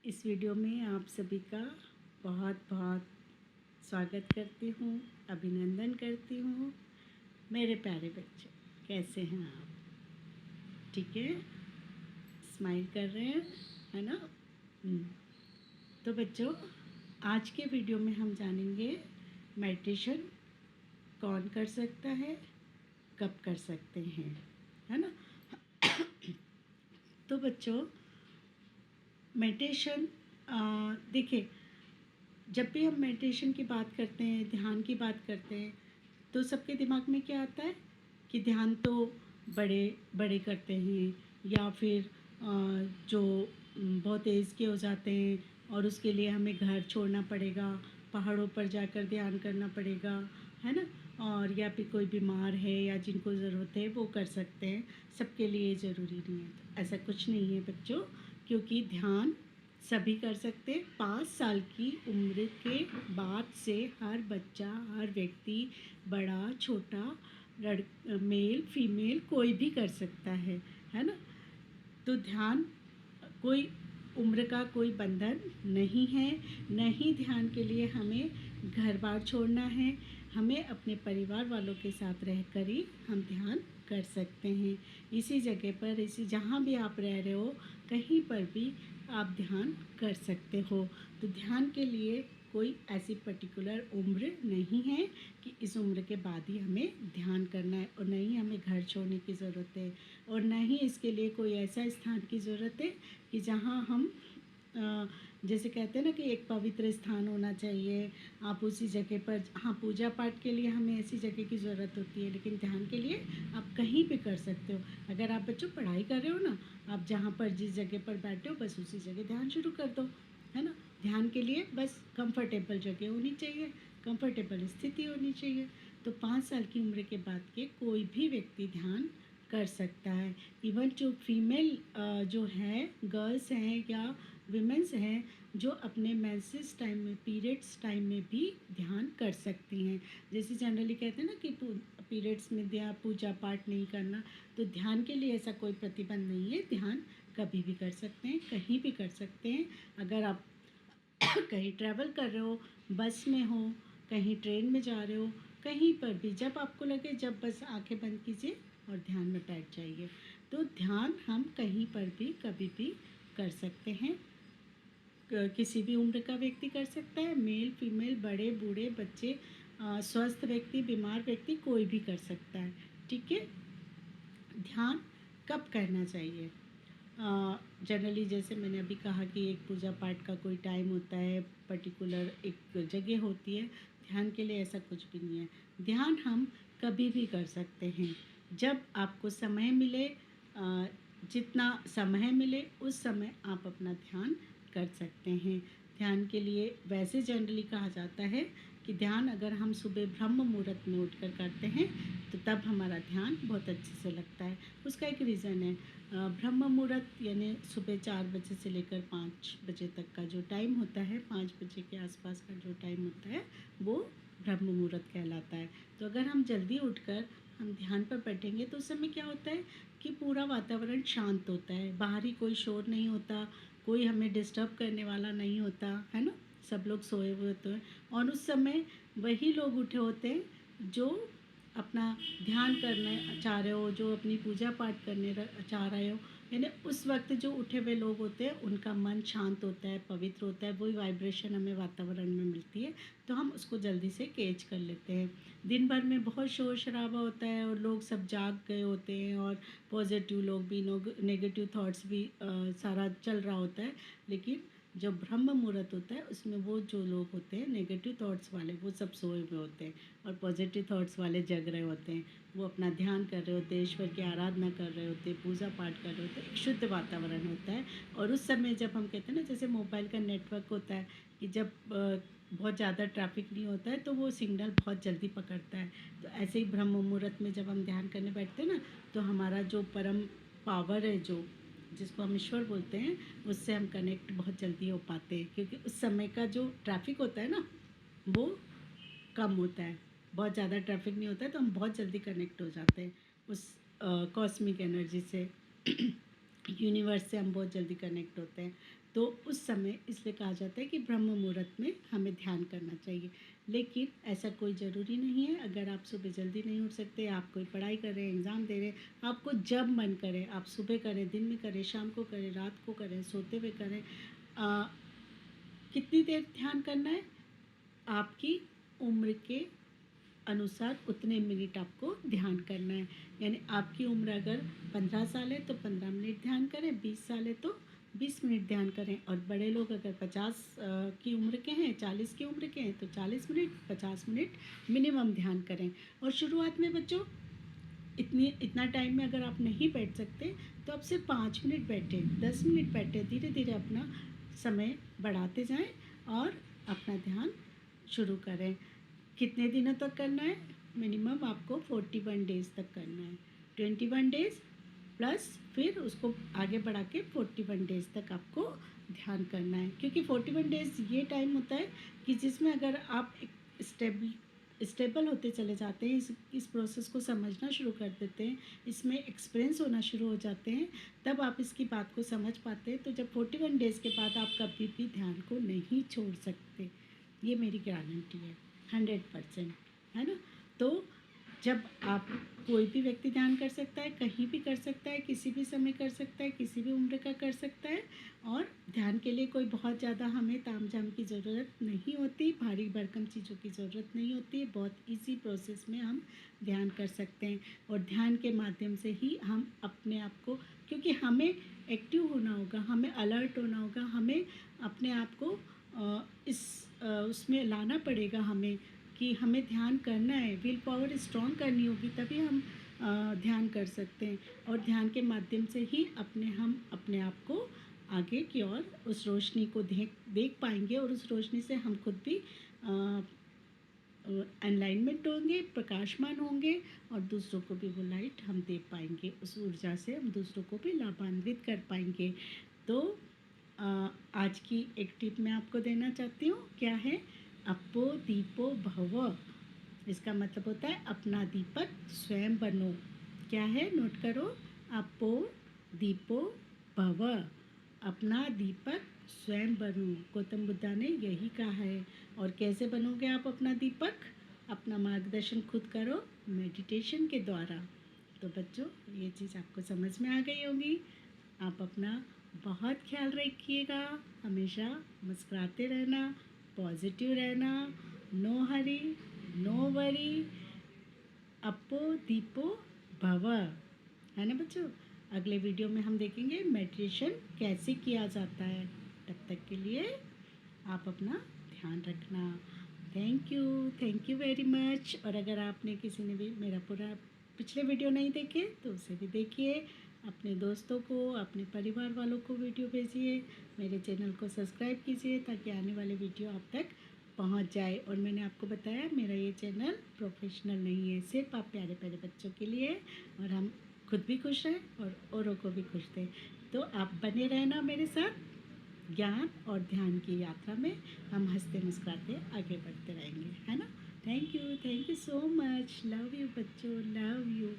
इस वीडियो में आप सभी का बहुत बहुत स्वागत करती हूँ, अभिनंदन करती हूँ। मेरे प्यारे बच्चे, कैसे हैं आप? ठीक है, स्माइल कर रहे हैं, है ना? तो बच्चों, आज के वीडियो में हम जानेंगे मेडिटेशन कौन कर सकता है, कब कर सकते हैं, है ना? तो बच्चों, मेडिटेशन देखिए, जब भी हम मेडिटेशन की बात करते हैं, ध्यान की बात करते हैं, तो सबके दिमाग में क्या आता है कि ध्यान तो बड़े बड़े करते हैं, या फिर जो बहुत एज के हो जाते हैं और उसके लिए हमें घर छोड़ना पड़ेगा, पहाड़ों पर जाकर ध्यान करना पड़ेगा, है ना? और या फिर कोई बीमार है या जिनको ज़रूरत है वो कर सकते हैं, सबके लिए ज़रूरी नहीं है। तो ऐसा कुछ नहीं है बच्चों, क्योंकि ध्यान सभी कर सकते हैं। 5 साल की उम्र के बाद से हर बच्चा, हर व्यक्ति, बड़ा छोटा, मेल फीमेल कोई भी कर सकता है ना? तो ध्यान कोई उम्र का कोई बंधन नहीं है, न ही ध्यान के लिए हमें घर बार छोड़ना है। हमें अपने परिवार वालों के साथ रहकर ही हम ध्यान कर सकते हैं। इसी जगह पर, इसी जहाँ भी आप रह रहे हो, कहीं पर भी आप ध्यान कर सकते हो। तो ध्यान के लिए कोई ऐसी पर्टिकुलर उम्र नहीं है कि इस उम्र के बाद ही हमें ध्यान करना है, और न ही हमें घर छोड़ने की ज़रूरत है, और न ही इसके लिए कोई ऐसा स्थान की ज़रूरत है कि जहाँ हम जैसे कहते हैं ना कि एक पवित्र स्थान होना चाहिए, आप उसी जगह पर। हाँ, पूजा पाठ के लिए हमें ऐसी जगह की ज़रूरत होती है, लेकिन ध्यान के लिए आप कहीं भी कर सकते हो। अगर आप बच्चों पढ़ाई कर रहे हो ना, आप जहाँ पर जिस जगह पर बैठे हो बस उसी जगह ध्यान शुरू कर दो, है ना? ध्यान के लिए बस कंफर्टेबल जगह होनी चाहिए, कंफर्टेबल स्थिति होनी चाहिए। तो 5 साल की उम्र के बाद के कोई भी व्यक्ति ध्यान कर सकता है। इवन जो फीमेल जो है, गर्ल्स हैं या विमेंस हैं, जो अपने मेंसेस टाइम में, पीरियड्स टाइम में भी ध्यान कर सकती हैं। जैसे जनरली कहते हैं ना कि पीरियड्स में पूजा पाठ नहीं करना, तो ध्यान के लिए ऐसा कोई प्रतिबंध नहीं है। ध्यान कभी भी कर सकते हैं, कहीं भी कर सकते हैं। अगर आप कहीं ट्रैवल कर रहे हो, बस में हो, कहीं ट्रेन में जा रहे हो, कहीं पर भी, जब आपको लगे, जब बस आंखें बंद कीजिए और ध्यान में बैठ जाइए। तो ध्यान हम कहीं पर भी कभी भी कर सकते हैं। किसी भी उम्र का व्यक्ति कर सकता है, मेल फीमेल, बड़े बूढ़े, बच्चे, स्वस्थ व्यक्ति, बीमार व्यक्ति, कोई भी कर सकता है। ठीक है? ध्यान कब करना चाहिए? जनरली जैसे मैंने अभी कहा कि एक पूजा पाठ का कोई टाइम होता है, पर्टिकुलर एक जगह होती है। ध्यान के लिए ऐसा कुछ भी नहीं है। ध्यान हम कभी भी कर सकते हैं, जब आपको समय मिले, जितना समय मिले उस समय आप अपना ध्यान कर सकते हैं। ध्यान के लिए वैसे जनरली कहा जाता है कि ध्यान अगर हम सुबह ब्रह्म मुहूर्त में उठकर करते हैं तो तब हमारा ध्यान बहुत अच्छे से लगता है। उसका एक रीज़न है, ब्रह्म मुहूर्त यानी सुबह 4 बजे से लेकर 5 बजे तक का जो टाइम होता है, 5 बजे के आसपास का जो टाइम होता है, वो ब्रह्म मुहूर्त कहलाता है। तो अगर हम जल्दी उठकर हम ध्यान पर बैठेंगे तो उस समय क्या होता है कि पूरा वातावरण शांत होता है, बाहरी कोई शोर नहीं होता, कोई हमें डिस्टर्ब करने वाला नहीं होता, है ना? सब लोग सोए हुए होते हैं, और उस समय वही लोग उठे होते हैं जो अपना ध्यान करना चाह रहे हो, जो अपनी पूजा पाठ करने चाह रहे हो। यानी उस वक्त जो उठे हुए लोग होते हैं उनका मन शांत होता है, पवित्र होता है, वही वाइब्रेशन हमें वातावरण में मिलती है, तो हम उसको जल्दी से कैच कर लेते हैं। दिन भर में बहुत शोर शराबा होता है और लोग सब जाग गए होते हैं, और पॉजिटिव लोग भी, नेगेटिव थॉट्स भी सारा चल रहा होता है। लेकिन जो ब्रह्म मुहूर्त होता है उसमें वो जो लोग होते हैं नेगेटिव थॉट्स वाले, वो सब सोए हुए होते हैं, और पॉजिटिव थॉट्स वाले जग रहे होते हैं। वो अपना ध्यान कर रहे होते हैं, ईश्वर की आराधना कर रहे होते हैं, पूजा पाठ कर रहे होते हैं। एक शुद्ध वातावरण होता है। और उस समय जब हम कहते हैं ना, जैसे मोबाइल का नेटवर्क होता है कि जब बहुत ज़्यादा ट्रैफिक नहीं होता है तो वो सिग्नल बहुत जल्दी पकड़ता है। तो ऐसे ही ब्रह्म मुहूर्त में जब हम ध्यान करने बैठते हैं ना, तो हमारा जो परम पावर है, जो जिसको हम ईश्वर बोलते हैं, उससे हम कनेक्ट बहुत जल्दी हो पाते हैं, क्योंकि उस समय का जो ट्रैफिक होता है ना, वो कम होता है। बहुत ज़्यादा ट्रैफिक नहीं होता है, तो हम बहुत जल्दी कनेक्ट हो जाते हैं उस कॉस्मिक एनर्जी से। यूनिवर्स से हम बहुत जल्दी कनेक्ट होते हैं। तो उस समय इसलिए कहा जाता है कि ब्रह्म मुहूर्त में हमें ध्यान करना चाहिए। लेकिन ऐसा कोई ज़रूरी नहीं है। अगर आप सुबह जल्दी नहीं उठ सकते, आप कोई पढ़ाई कर रहे हैं, एग्ज़ाम दे रहे हैं, आपको जब मन करे आप सुबह करें, दिन में करें, शाम को करें, रात को करें, सोते हुए करें। कितनी देर ध्यान करना है? आपकी उम्र के अनुसार उतने मिनट आपको ध्यान करना है। यानी आपकी उम्र अगर 15 साल है तो 15 मिनट ध्यान करें, 20 साल है तो 20 मिनट ध्यान करें, और बड़े लोग अगर 50 की उम्र के हैं, 40 की उम्र के हैं तो 40 मिनट, 50 मिनट मिनिमम ध्यान करें। और शुरुआत में बच्चों इतना टाइम में अगर आप नहीं बैठ सकते तो आप सिर्फ 5 मिनट बैठे, 10 मिनट बैठे, धीरे धीरे अपना समय बढ़ाते जाएं और अपना ध्यान शुरू करें। कितने दिनों तक करना है? मिनिमम आपको 41 डेज़ तक करना है। 21 डेज़ प्लस फिर उसको आगे बढ़ा के 41 डेज़ तक आपको ध्यान करना है। क्योंकि 41 डेज़ ये टाइम होता है कि जिसमें अगर आप स्टेबल होते चले जाते हैं, इस प्रोसेस को समझना शुरू कर देते हैं, इसमें एक्सपीरियंस होना शुरू हो जाते हैं, तब आप इसकी बात को समझ पाते हैं। तो जब 41 डेज़ के बाद आप कभी भी ध्यान को नहीं छोड़ सकते, ये मेरी गारंटी है 100%, है ना। तो जब आप कोई भी व्यक्ति ध्यान कर सकता है, कहीं भी कर सकता है, किसी भी समय कर सकता है, किसी भी उम्र का कर सकता है। और ध्यान के लिए कोई बहुत ज़्यादा हमें तामझाम की ज़रूरत नहीं होती, भारी भरकम चीज़ों की ज़रूरत नहीं होती। बहुत इजी प्रोसेस में हम ध्यान कर सकते हैं, और ध्यान के माध्यम से ही हम अपने आप को, क्योंकि हमें एक्टिव होना होगा, हमें अलर्ट होना होगा, हमें अपने आप को उसमें लाना पड़ेगा हमें, कि हमें ध्यान करना है, विल पावर स्ट्रॉन्ग करनी होगी, तभी हम ध्यान कर सकते हैं। और ध्यान के माध्यम से ही हम अपने आप को आगे की ओर उस रोशनी को देख पाएंगे, और उस रोशनी से हम खुद भी एनलाइनमेंट होंगे, प्रकाशमान होंगे, और दूसरों को भी वो लाइट हम दे पाएंगे। उस ऊर्जा से हम दूसरों को भी लाभान्वित कर पाएंगे। तो आज की एक टिप मैं आपको देना चाहती हूँ। क्या है? अपो दीपो भव। इसका मतलब होता है अपना दीपक स्वयं बनो। क्या है? नोट करो। अपो दीपो भव, अपना दीपक स्वयं बनो। गौतम बुद्धा ने यही कहा है। और कैसे बनोगे आप अपना दीपक? अपना मार्गदर्शन खुद करो, मेडिटेशन के द्वारा। तो बच्चों, ये चीज़ आपको समझ में आ गई होगी। आप अपना बहुत ख्याल रखिएगा, हमेशा मुस्कुराते रहना, पॉजिटिव रहना, नो हरी, नो वरी, अपो दीपो भव, है ना बच्चों। अगले वीडियो में हम देखेंगे मेडिटेशन कैसे किया जाता है। तब तक के लिए आप अपना ध्यान रखना। Thank you very much. और अगर आपने किसी ने भी मेरा पूरा पिछले वीडियो नहीं देखे तो उसे भी देखिए, अपने दोस्तों को, अपने परिवार वालों को वीडियो भेजिए, मेरे चैनल को सब्सक्राइब कीजिए ताकि आने वाले वीडियो आप तक पहुंच जाए। और मैंने आपको बताया मेरा ये चैनल प्रोफेशनल नहीं है, सिर्फ आप प्यारे प्यारे बच्चों के लिए, और हम खुद भी खुश रहें और औरों को भी खुश दें। तो आप बने रहना मेरे साथ ज्ञान और ध्यान की यात्रा में। हम हंसते मुस्कुराते आगे बढ़ते रहेंगे, है ना। Thank you so much. Love you बच्चों, लव यू।